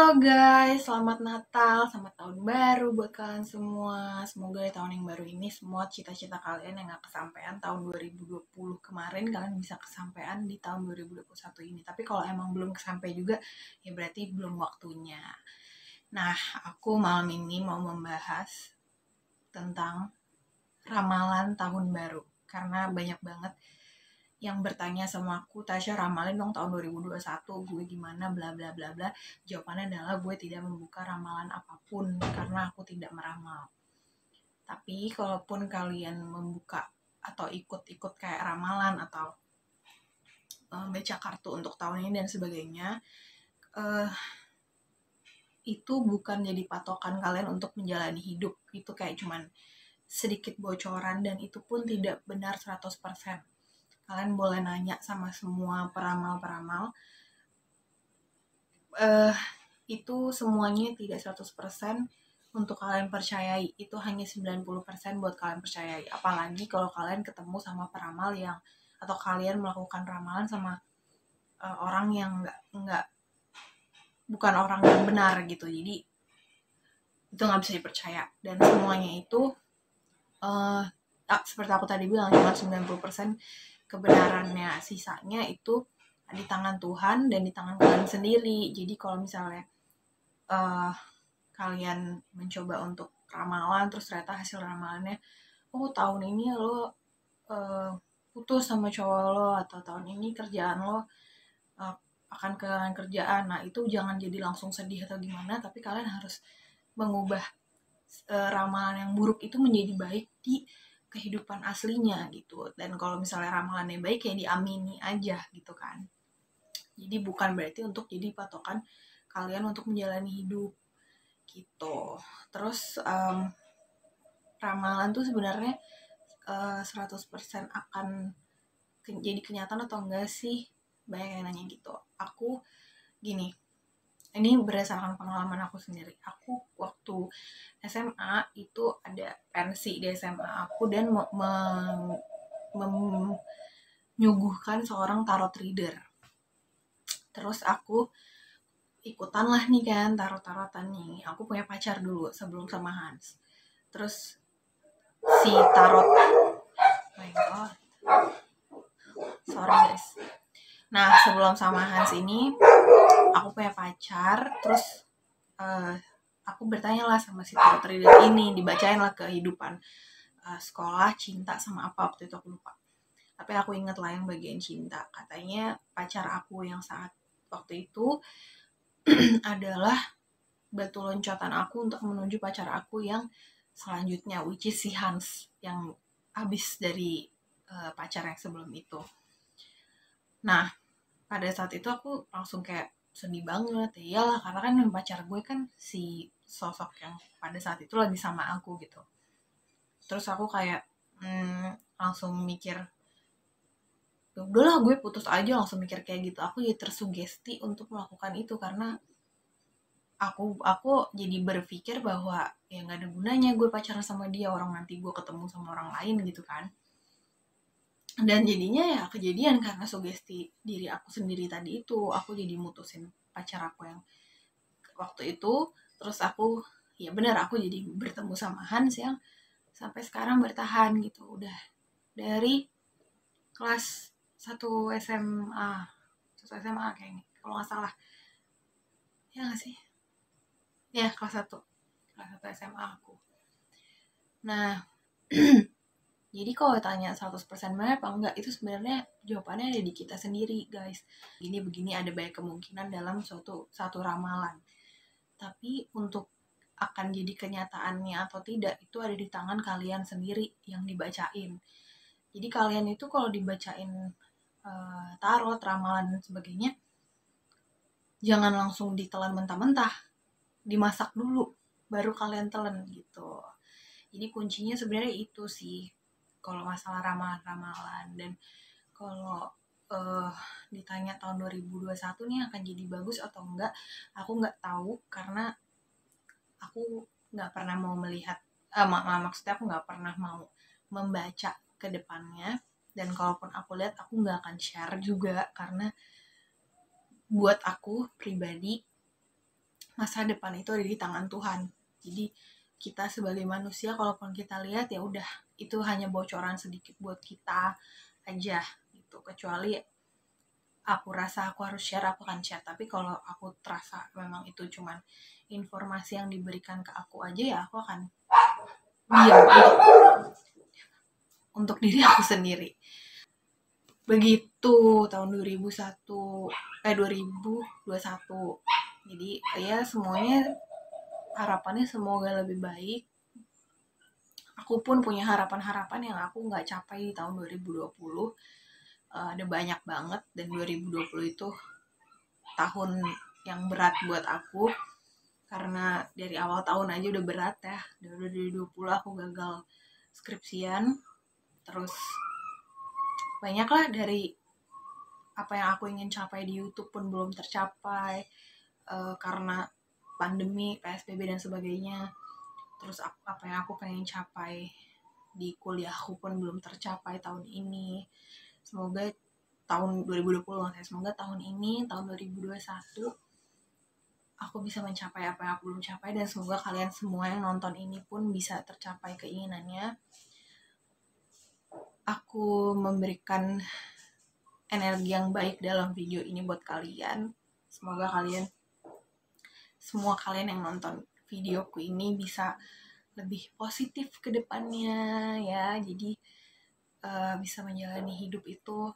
Halo guys, selamat Natal, selamat tahun baru buat kalian semua. Semoga di tahun yang baru ini semua cita-cita kalian yang gak kesampaian tahun 2020 kemarin, kalian bisa kesampaian di tahun 2021 ini. Tapi kalau emang belum kesampai juga, ya berarti belum waktunya. Nah, aku malam ini mau membahas tentang ramalan tahun baru. Karena banyak banget yang bertanya sama aku, Tasya ramalin dong tahun 2021 gue gimana bla bla bla bla. Jawabannya adalah gue tidak membuka ramalan apapun karena aku tidak meramal. Tapi kalaupun kalian membuka atau ikut-ikut kayak ramalan atau baca kartu untuk tahun ini dan sebagainya, itu bukan jadi patokan kalian untuk menjalani hidup. Itu kayak cuman sedikit bocoran dan itu pun tidak benar 100%. Kalian boleh nanya sama semua peramal-peramal, itu semuanya tidak 100% untuk kalian percayai. Itu hanya 90% buat kalian percayai. Apalagi kalau kalian ketemu sama peramal yang, atau kalian melakukan ramalan sama orang yang bukan orang yang benar gitu. Jadi itu gak bisa dipercaya. Dan semuanya itu seperti aku tadi bilang, cuma 90% kebenarannya, sisanya itu di tangan Tuhan dan di tangan kalian sendiri. Jadi kalau misalnya kalian mencoba untuk ramalan terus ternyata hasil ramalannya, oh tahun ini lo putus sama cowok lo, atau tahun ini kerjaan lo akan kehilangan kerjaan. Nah itu jangan jadi langsung sedih atau gimana, tapi kalian harus mengubah ramalan yang buruk itu menjadi baik di kehidupan aslinya gitu. Dan kalau misalnya ramalannya baik ya diamini aja gitu kan. Jadi bukan berarti untuk jadi patokan kalian untuk menjalani hidup gitu. Terus ramalan tuh sebenarnya 100% akan jadi kenyataan atau enggak sih? Banyak yang nanya gitu. Aku gini, ini berdasarkan pengalaman aku sendiri. Aku waktu SMA itu ada pensi di SMA aku dan menyuguhkan seorang tarot reader. Terus aku ikutan lah nih kan tarot-tarotan nih. Aku punya pacar dulu sebelum sama Hans. Terus si tarot, my god, sorry guys. Nah sebelum sama Hans ini aku punya pacar. Terus aku bertanya lah sama si tarot reader ini, dibacain lah kehidupan sekolah, cinta, sama apa waktu itu aku lupa. Tapi aku inget lah yang bagian cinta. Katanya pacar aku yang saat waktu itu adalah batu loncatan aku untuk menuju pacar aku yang selanjutnya, which is si Hans yang habis dari pacar yang sebelum itu. Nah pada saat itu aku langsung kayak sedih banget. Ya iyalah, karena kan pacar gue kan si sosok yang pada saat itu lagi sama aku gitu. Terus aku kayak langsung mikir, udahlah gue putus aja, langsung mikir kayak gitu. Aku jadi tersugesti untuk melakukan itu karena aku jadi berpikir bahwa ya nggak ada gunanya gue pacaran sama dia, orang nanti gue ketemu sama orang lain gitu kan. Dan jadinya ya kejadian karena sugesti diri aku sendiri tadi itu, aku jadi mutusin pacar aku yang waktu itu. Terus aku, ya benar, aku jadi bertemu sama Hans yang sampai sekarang bertahan gitu. Udah dari kelas 1 SMA, 1 SMA kayaknya, kalau nggak salah. Ya nggak sih? Ya, kelas 1 SMA aku. Nah, jadi kalau tanya 100% benar apa enggak, itu sebenarnya jawabannya ada di kita sendiri, guys. Begini ada banyak kemungkinan dalam satu ramalan. Tapi untuk akan jadi kenyataannya atau tidak, itu ada di tangan kalian sendiri yang dibacain. Jadi kalian itu kalau dibacain tarot, ramalan dan sebagainya, jangan langsung ditelan mentah-mentah, dimasak dulu baru kalian telan gitu. Jadi kuncinya sebenarnya itu sih kalau masalah ramalan-ramalan. Dan kalau ditanya tahun 2021 nih akan jadi bagus atau enggak, aku nggak tahu karena aku nggak pernah mau melihat, maksudnya aku nggak pernah mau membaca ke depannya. Dan kalaupun aku lihat, aku nggak akan share juga karena buat aku pribadi masa depan itu ada di tangan Tuhan. Jadi kita sebagai manusia, kalaupun kita lihat ya udah, itu hanya bocoran sedikit buat kita aja gitu. Kecuali aku rasa aku harus share, aku akan share. Tapi kalau aku terasa memang itu cuman informasi yang diberikan ke aku aja, ya aku akan diam untuk diri aku sendiri. Begitu tahun 2021. Jadi ya semuanya harapannya semoga lebih baik. Aku pun punya harapan-harapan yang aku nggak capai di tahun 2020. Ada banyak banget, dan 2020 itu tahun yang berat buat aku. Karena dari awal tahun aja udah berat ya. Dari 2020 aku gagal skripsian. Terus banyaklah dari apa yang aku ingin capai di YouTube pun belum tercapai. Karena pandemi, PSBB dan sebagainya. Terus apa yang aku pengen capai di kuliahku pun belum tercapai tahun ini. Semoga tahun 2020 maksudnya, semoga tahun ini, tahun 2021 aku bisa mencapai apa yang aku belum capai, dan semoga kalian semua yang nonton ini pun bisa tercapai keinginannya. Aku memberikan energi yang baik dalam video ini buat kalian. Semoga semua kalian yang nonton videoku ini bisa lebih positif ke depannya ya. Jadi bisa menjalani hidup itu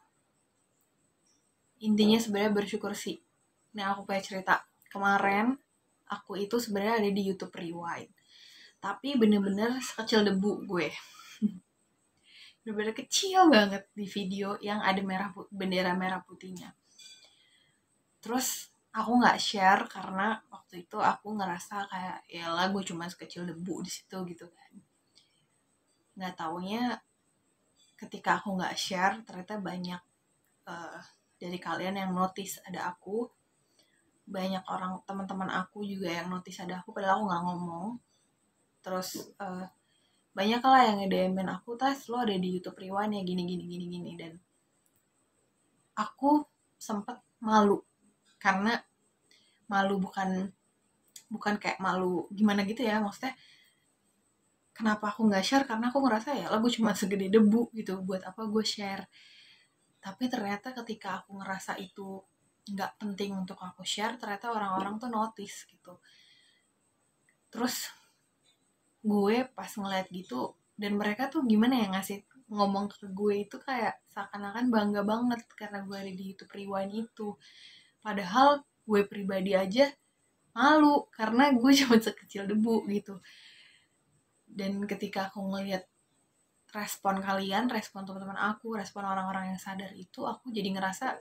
intinya sebenarnya bersyukur sih. Nah, aku punya cerita. Kemarin aku itu sebenarnya ada di YouTube Rewind. Tapi bener-bener sekecil debu gue. Bener-bener kecil banget di video yang ada bendera merah putihnya. Terus aku nggak share karena waktu itu aku ngerasa kayak ya lah, gue cuma sekecil debu di situ gitu kan. Nggak taunya ketika aku nggak share, ternyata banyak dari kalian yang notice ada aku. Banyak orang, teman-teman aku juga yang notice ada aku padahal aku nggak ngomong. Terus banyak lah yang nge-DM-in aku, "Tas, lo ada di YouTube Rewind ya, gini." Dan aku sempet malu. Karena malu bukan kayak malu gimana gitu ya, maksudnya kenapa aku nggak share, karena aku ngerasa ya lah gue cuma segede debu gitu, buat apa gue share. Tapi ternyata ketika aku ngerasa itu nggak penting untuk aku share, ternyata orang-orang tuh notice gitu. Terus gue pas ngeliat gitu, dan mereka tuh gimana ya, ngasih ngomong ke gue itu kayak seakan-akan bangga banget karena gue ada di YouTube Rewind itu. Padahal gue pribadi aja malu karena gue cuma sekecil debu gitu. Dan ketika aku ngeliat respon kalian, respon teman-teman aku, respon orang-orang yang sadar itu, aku jadi ngerasa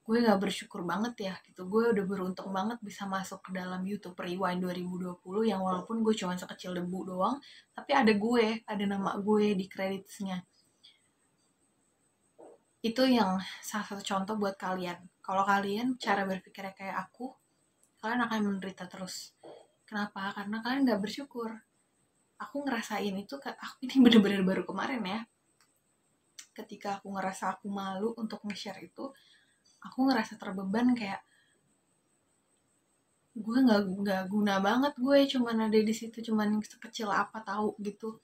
gue gak bersyukur banget ya gitu. Gue udah beruntung banget bisa masuk ke dalam YouTube Rewind 2020 yang walaupun gue cuma sekecil debu doang, tapi ada gue, ada nama gue di creditsnya. Itu yang salah satu contoh buat kalian. Kalau kalian cara berpikirnya kayak aku, kalian akan menderita terus. Kenapa? Karena kalian gak bersyukur. Aku ngerasain itu, aku ini bener-bener baru kemarin ya. Ketika aku ngerasa aku malu untuk nge-share itu, aku ngerasa terbeban kayak gue nggak guna banget, gue cuman ada di situ, cuman sekecil apa tahu gitu.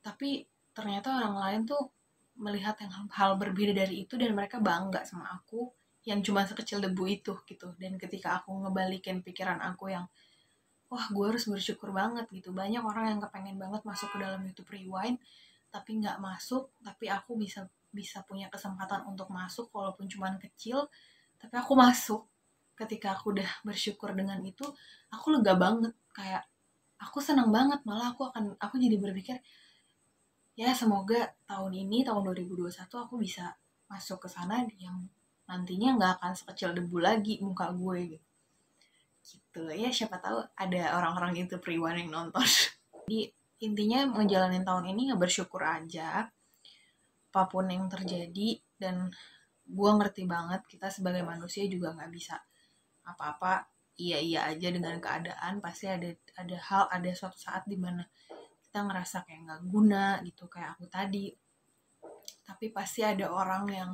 Tapi ternyata orang lain tuh melihat yang hal berbeda dari itu, dan mereka bangga sama aku yang cuma sekecil debu itu gitu. Dan ketika aku ngebalikin pikiran aku yang wah, gue harus bersyukur banget gitu, banyak orang yang kepengen banget masuk ke dalam YouTube Rewind tapi nggak masuk, tapi aku bisa punya kesempatan untuk masuk walaupun cuman kecil, tapi aku masuk. Ketika aku udah bersyukur dengan itu, aku lega banget, kayak aku senang banget. Malah aku jadi berpikir ya semoga tahun ini, tahun 2021 aku bisa masuk ke sana yang nantinya nggak akan sekecil debu lagi muka gue gitu ya. Siapa tahu ada orang-orang itu Rewind yang nonton. Jadi intinya ngejalanin tahun ini ya bersyukur aja apapun yang terjadi. Dan gue ngerti banget kita sebagai manusia juga nggak bisa apa-apa iya aja dengan keadaan. Pasti ada suatu saat dimana kita ngerasa kayak nggak guna gitu, kayak aku tadi. Tapi pasti ada orang yang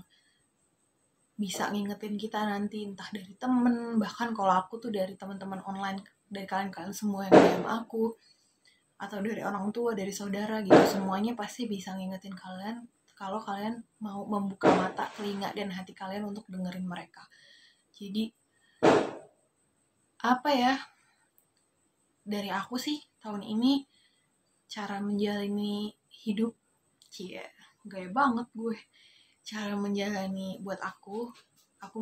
bisa ngingetin kita nanti, entah dari temen, bahkan kalau aku tuh dari teman-teman online, dari kalian-kalian semua yang DM aku, atau dari orang tua, dari saudara gitu, semuanya pasti bisa ngingetin kalian kalau kalian mau membuka mata, telinga, dan hati kalian untuk dengerin mereka. Jadi apa ya, dari aku sih tahun ini cara menjalani hidup, gaya banget gue. Cara menjalani buat aku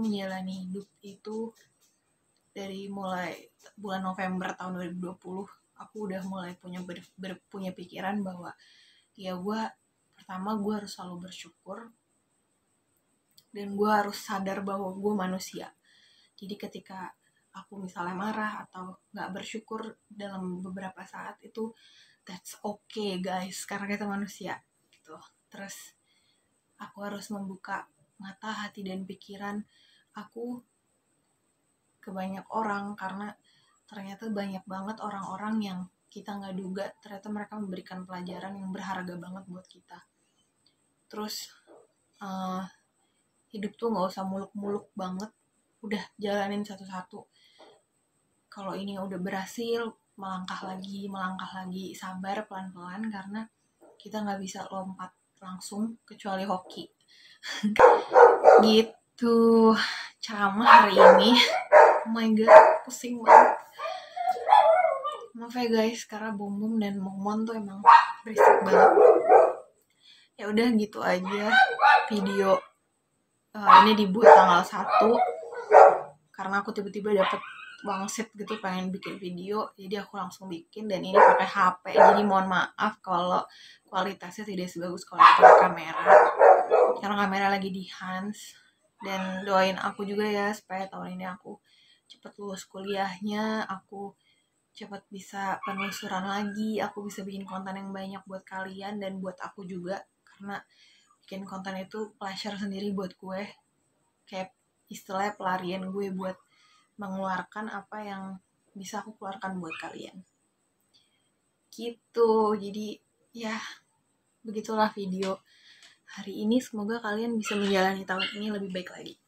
menjalani hidup itu dari mulai bulan November tahun 2020, aku udah mulai punya pikiran bahwa ya pertama gue harus selalu bersyukur, dan gue harus sadar bahwa gue manusia. Jadi ketika aku misalnya marah atau gak bersyukur dalam beberapa saat itu, that's okay guys, karena kita manusia gitu. Terus aku harus membuka mata, hati, dan pikiran aku ke banyak orang, karena ternyata banyak banget orang-orang yang kita gak duga, ternyata mereka memberikan pelajaran yang berharga banget buat kita. Terus hidup tuh gak usah muluk-muluk banget, udah jalanin satu-satu. Kalau ini udah berhasil, melangkah lagi, sabar, pelan-pelan, karena kita gak bisa lompat langsung kecuali hoki. Gitu ceramah hari ini. Oh my god, pusing banget. Maaf ya guys, karena Bum dan Momon tuh emang berisik banget. Ya udah gitu aja video ini dibuat tanggal 1 karena aku tiba-tiba dapet wangsit gitu pengen bikin video, jadi aku langsung bikin, dan ini pakai HP, jadi mohon maaf kalau kualitasnya tidak sebagus kalau pakai kamera, karena kamera lagi di Hans. Dan doain aku juga ya supaya tahun ini aku cepet lulus kuliahnya, aku cepet bisa penelusuran lagi, aku bisa bikin konten yang banyak buat kalian dan buat aku juga, karena bikin konten itu pleasure sendiri buat gue, kayak istilahnya pelarian gue buat mengeluarkan apa yang bisa aku keluarkan buat kalian gitu. Jadi ya begitulah video hari ini, semoga kalian bisa menjalani tahun ini lebih baik lagi.